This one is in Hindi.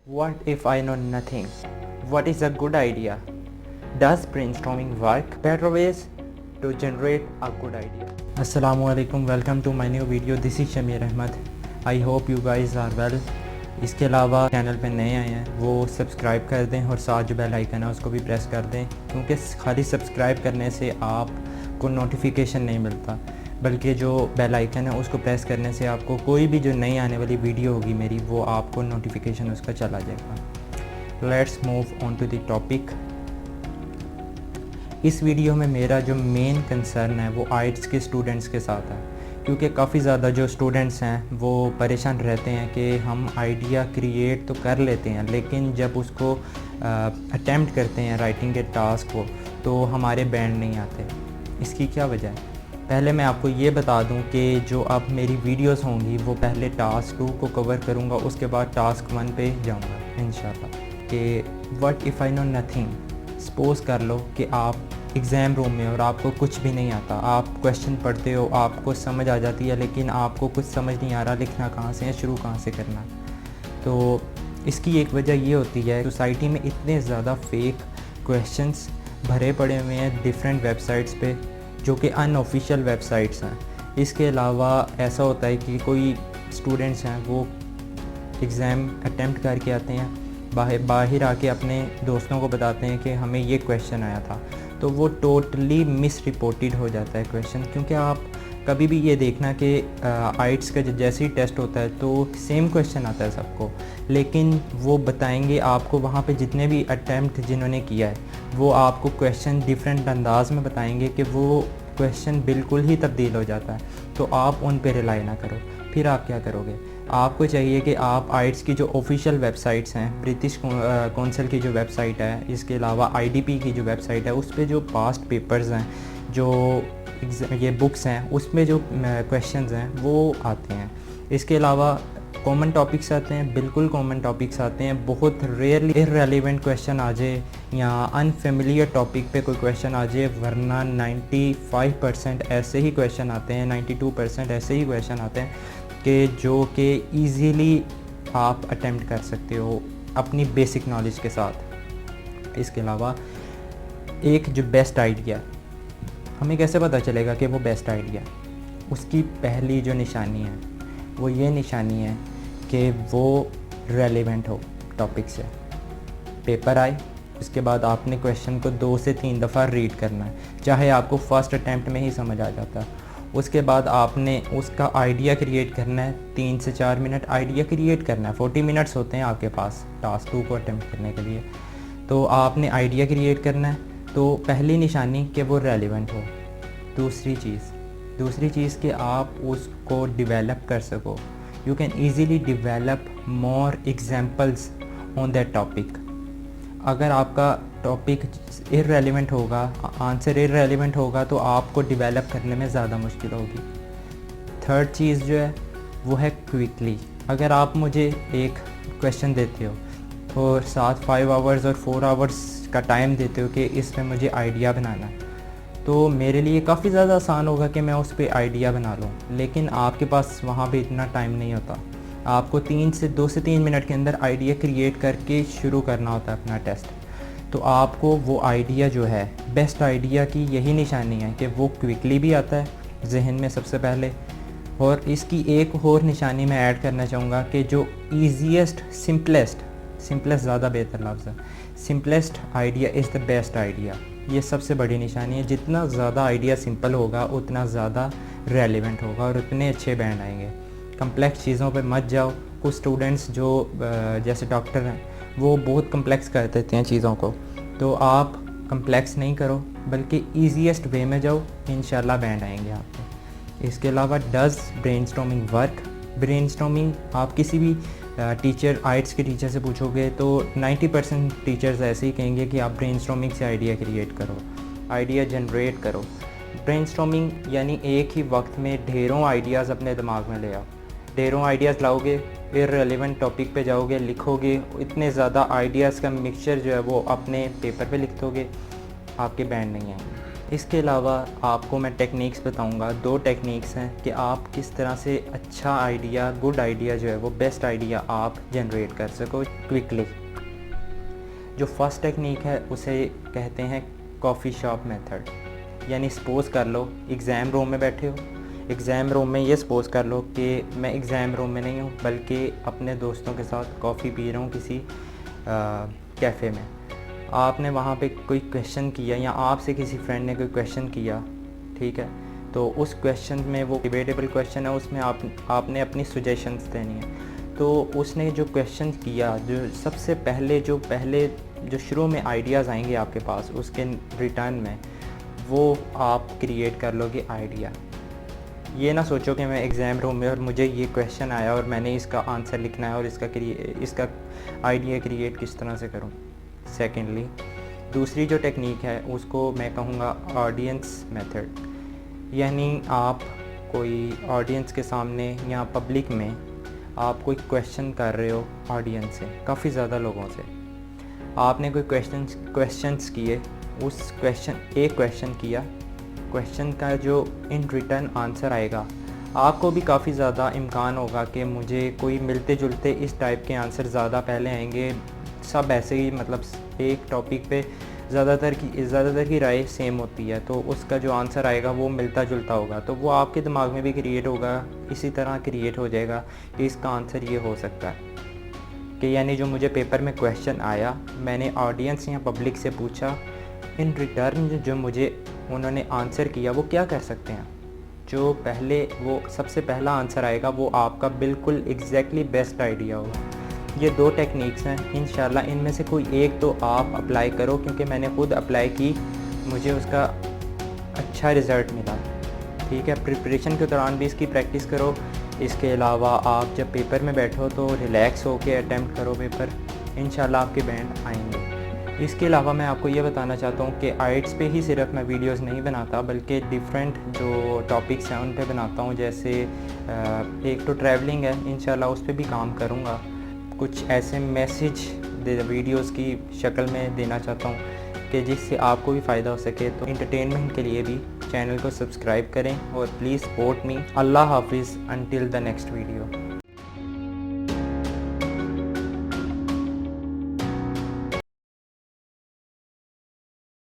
What if I know nothing? What is a good idea? Does brainstorming work? Better ways to generate a good idea. Assalamualaikum, welcome to my new video. This is Shamir Ahmed. I hope you guys are well. इसके अलावा चैनल पे नए आए हैं वो सब्सक्राइब कर दें और साथ जो बेल आइकन है उसको भी प्रेस कर दें, क्योंकि खाली सब्सक्राइब करने से आपको नोटिफिकेशन नहीं मिलता, बल्कि जो बेल आइकन है उसको प्रेस करने से आपको कोई भी जो नई आने वाली वीडियो होगी मेरी, वो आपको नोटिफिकेशन उसका चला जाएगा। Let's move on to the topic. इस वीडियो में मेरा जो मेन कंसर्न है वो आइट्स के स्टूडेंट्स के साथ है, क्योंकि काफ़ी ज़्यादा जो स्टूडेंट्स हैं वो परेशान रहते हैं कि हम आइडिया क्रिएट तो कर लेते हैं, लेकिन जब उसको अटेम्प्ट करते हैं राइटिंग के टास्क को तो हमारे बैंड नहीं आते। इसकी क्या वजह है? पहले मैं आपको ये बता दूं कि जो अब मेरी वीडियोस होंगी वो पहले टास्क 2 को कवर करूंगा, उसके बाद टास्क 1 पे जाऊंगा इंशाल्लाह। कि what if I know nothing. Suppose कर लो कि आप एग्ज़ाम रूम में और आपको कुछ भी नहीं आता, आप क्वेश्चन पढ़ते हो, आपको समझ आ जाती है, लेकिन आपको कुछ समझ नहीं आ रहा लिखना कहाँ से है, शुरू कहाँ से करना। तो इसकी एक वजह ये होती है सोसाइटी में इतने ज़्यादा फेक क्वेश्चंस भरे पड़े हुए हैं डिफरेंट वेबसाइट्स पे, जो कि अनऑफिशियल वेबसाइट्स हैं। इसके अलावा ऐसा होता है कि कोई स्टूडेंट्स हैं वो एग्ज़ाम अटेम्प्ट करके आते हैं, बाहर आके अपने दोस्तों को बताते हैं कि हमें ये क्वेश्चन आया था, तो वो टोटली मिस रिपोर्टेड हो जाता है क्वेश्चन। क्योंकि आप कभी भी ये देखना कि आइट्स का जैसे ही टेस्ट होता है तो सेम क्वेश्चन आता है सबको, लेकिन वो बताएंगे आपको वहाँ पे जितने भी अटैम्प्ट जिन्होंने किया है वो आपको क्वेश्चन डिफरेंट अंदाज में बताएंगे कि वो क्वेश्चन बिल्कुल ही तब्दील हो जाता है। तो आप उन पे रिलाई ना करो। फिर आप क्या करोगे? आपको चाहिए कि आप आइट्स की जो ऑफिशियल वेबसाइट्स हैं, ब्रिटिश कौंसिल की जो वेबसाइट है, इसके अलावा आईडीपी की जो वेबसाइट है, उस पर जो पास्ट पेपर्स हैं, जो ये बुक्स हैं, उसमें जो क्वेश्चंस हैं वो आते हैं। इसके अलावा कॉमन टॉपिक्स आते हैं, बिल्कुल कॉमन टॉपिक्स आते हैं। बहुत रेयरली इररेलेवेंट क्वेश्चन आ जाए या अनफेमिलियर टॉपिक पे कोई क्वेश्चन आ जाए, वरना 95% ऐसे ही क्वेश्चन आते हैं, 92% ऐसे ही क्वेश्चन आते हैं कि जो कि ईज़िली आप अटेम्प्ट कर सकते हो अपनी बेसिक नॉलेज के साथ। इसके अलावा एक जो बेस्ट आइडिया, हमें कैसे पता चलेगा कि वो बेस्ट आइडिया? उसकी पहली जो निशानी है वो ये निशानी है कि वो रेलेवेंट हो टॉपिक से। पेपर आए, उसके बाद आपने क्वेश्चन को 2 से 3 दफ़ा रीड करना है, चाहे आपको फर्स्ट अटैम्प्ट में ही समझ आ जाता है। उसके बाद आपने उसका आइडिया क्रिएट करना है, 3 से 4 मिनट आइडिया क्रिएट करना है। 40 मिनट्स होते हैं आपके पास टास्क 2 को अटैम्प्ट करने के लिए, तो आपने आइडिया क्रिएट करना है। तो पहली निशानी कि वो रेलेवेंट हो। दूसरी चीज़ कि आप उसको डिवेलप कर सको। You can easily develop more examples on that topic. अगर आपका टॉपिक इररेलेवेंट होगा, आंसर इररेलेवेंट होगा, तो आपको डिवेलप करने में ज़्यादा मुश्किल होगी। थर्ड चीज़ जो है वो है क्विकली। अगर आप मुझे एक क्वेश्चन देते हो और साथ 5 आवर्स और 4 आवर्स का टाइम देते हो कि इसमें मुझे आइडिया बनाना है, तो मेरे लिए काफ़ी ज़्यादा आसान होगा कि मैं उस पर आइडिया बना लूँ। लेकिन आपके पास वहाँ पे इतना टाइम नहीं होता। आपको 2 से 3 मिनट के अंदर आइडिया क्रिएट करके शुरू करना होता है अपना टेस्ट। तो आपको वो आइडिया जो है, बेस्ट आइडिया की यही निशानी है कि वो क्विकली भी आता है जहन में सबसे पहले। और इसकी एक और निशानी मैं ऐड करना चाहूँगा कि जो ईजीएस्ट सिंपलेस्ट ज़्यादा बेहतर लफ्ज़ है, simplest idea is the best idea. ये सबसे बड़ी निशानी है। जितना ज़्यादा आइडिया सिंपल होगा उतना ज़्यादा रेलेवेंट होगा और उतने अच्छे बैंड आएंगे। कम्प्लेक्स चीज़ों पे मत जाओ। कुछ स्टूडेंट्स जो जैसे डॉक्टर हैं वो बहुत कम्प्लेक्स कर देते हैं चीज़ों को, तो आप कम्प्लेक्स नहीं करो, बल्कि ईजीएस्ट वे में जाओ, इंशाल्लाह बैंड आएंगे आपको। इसके अलावा डज़ ब्रेनस्टॉर्मिंग वर्क? ब्रेनस्टॉर्मिंग आप किसी भी टीचर, आइट्स के टीचर से पूछोगे तो 90% टीचर्स ऐसे ही कहेंगे कि आप ब्रेनस्टॉर्मिंग से आइडिया क्रिएट करो, आइडिया जनरेट करो। ब्रेनस्टॉर्मिंग यानी एक ही वक्त में ढेरों आइडियाज़ अपने दिमाग में ले आओ। ढेरों आइडियाज़ लाओगे, फिर रेलेवेंट टॉपिक पे जाओगे, लिखोगे, इतने ज़्यादा आइडियाज़ का मिक्सचर जो है वो अपने पेपर पे लिख दोगे, आपके बैंड नहीं आएंगे। इसके अलावा आपको मैं टेक्निक्स बताऊंगा। 2 टेक्निक्स हैं कि आप किस तरह से अच्छा आइडिया, गुड आइडिया जो है वो बेस्ट आइडिया आप जनरेट कर सको क्विकली। जो फर्स्ट टेक्निक है उसे कहते हैं कॉफ़ी शॉप मेथड। यानी सपोज़ कर लो एग्ज़ाम रूम में बैठे हो, एग्ज़ाम रूम में ये सपोज़ कर लो कि मैं एग्ज़ाम रूम में नहीं हूँ बल्कि अपने दोस्तों के साथ कॉफ़ी पी रहा हूँ किसी कैफ़े में। आपने वहाँ पे कोई क्वेश्चन किया या आपसे किसी फ्रेंड ने कोई क्वेश्चन किया, ठीक है, तो उस क्वेश्चन में वो डिबेटेबल क्वेश्चन है, उसमें आपने अपनी सजेशंस देनी है। तो उसने जो क्वेश्चन किया, जो सबसे पहले जो शुरू में आइडियाज़ आएंगे आपके पास, उसके रिटर्न में वो आप क्रिएट कर लोगे आइडिया। ये ना सोचो कि मैं एग्ज़ाम रूम में और मुझे ये क्वेश्चन आया और मैंने इसका आंसर लिखना है और इसका आइडिया क्रिएट किस तरह से करूँ। सेकेंडली, दूसरी जो टेक्निक है उसको मैं कहूँगा ऑडियंस मेथड। यानी आप कोई ऑडियंस के सामने या पब्लिक में आप कोई क्वेश्चन कर रहे हो ऑडियंस से, काफ़ी ज़्यादा लोगों से आपने कोई क्वेश्चंस किए, उस एक क्वेश्चन किया, क्वेश्चन का जो इन रिटर्न आंसर आएगा, आपको भी काफ़ी ज़्यादा इम्कान होगा कि मुझे कोई मिलते जुलते इस टाइप के आंसर ज़्यादा पहले आएंगे, सब ऐसे ही, मतलब एक टॉपिक पे ज़्यादातर की राय सेम होती है, तो उसका जो आंसर आएगा वो मिलता जुलता होगा, तो वो आपके दिमाग में भी क्रिएट होगा, इसी तरह क्रिएट हो जाएगा कि इसका आंसर ये हो सकता है। कि यानी जो मुझे पेपर में क्वेश्चन आया, मैंने ऑडियंस या पब्लिक से पूछा, इन रिटर्न जो मुझे उन्होंने आंसर किया वो क्या कर सकते हैं। जो वो सबसे पहला आंसर आएगा वो आपका बिल्कुल एग्जैक्टली बेस्ट आइडिया होगा। ये 2 टेक्निक्स हैं, इंशाल्लाह इनमें से कोई एक तो आप अप्लाई करो, क्योंकि मैंने खुद अप्लाई की, मुझे उसका अच्छा रिज़ल्ट मिला। ठीक है, प्रिपरेशन के दौरान भी इसकी प्रैक्टिस करो। इसके अलावा आप जब पेपर में बैठो तो रिलैक्स होकर अटैम्प्ट करो पेपर, इंशाल्लाह आपके बैंड आएंगे। इसके अलावा मैं आपको ये बताना चाहता हूँ कि आइट्स पे ही सिर्फ मैं वीडियोस नहीं बनाता, बल्कि डिफरेंट जो टॉपिक्स हैं उन पे बनाता हूँ। जैसे एक तो ट्रैवलिंग है, इंशाल्लाह उस पे भी काम करूँगा। कुछ ऐसे मैसेज वीडियोस की शक्ल में देना चाहता हूँ कि जिससे आपको भी फ़ायदा हो सके। तो इंटरटेनमेंट के लिए भी चैनल को सब्सक्राइब करें और प्लीज़ सपोर्ट मी। अल्लाह हाफिज़, अंटिल द नेक्स्ट वीडियो।